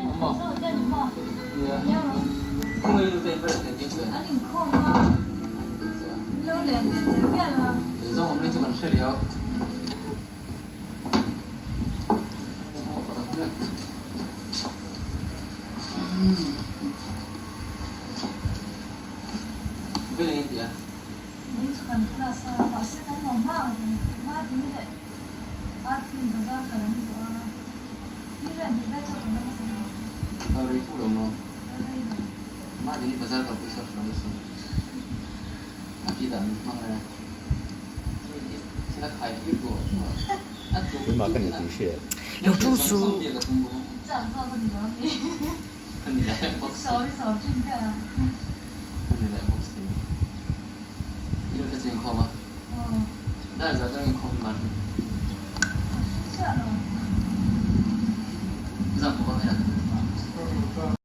엄마. 야.空运费不是很精准。有时候我们就管睡了。不能一点。Hari itu loh, mak ini pasal kau besar sekali sih. Aki dan mana? Kita kaya itu. 回马跟你的确，有住宿。看你来 box。看你来 box。이렇게 지금 커마. 나 자전거 커만. 부산 뭐가 해야 돼?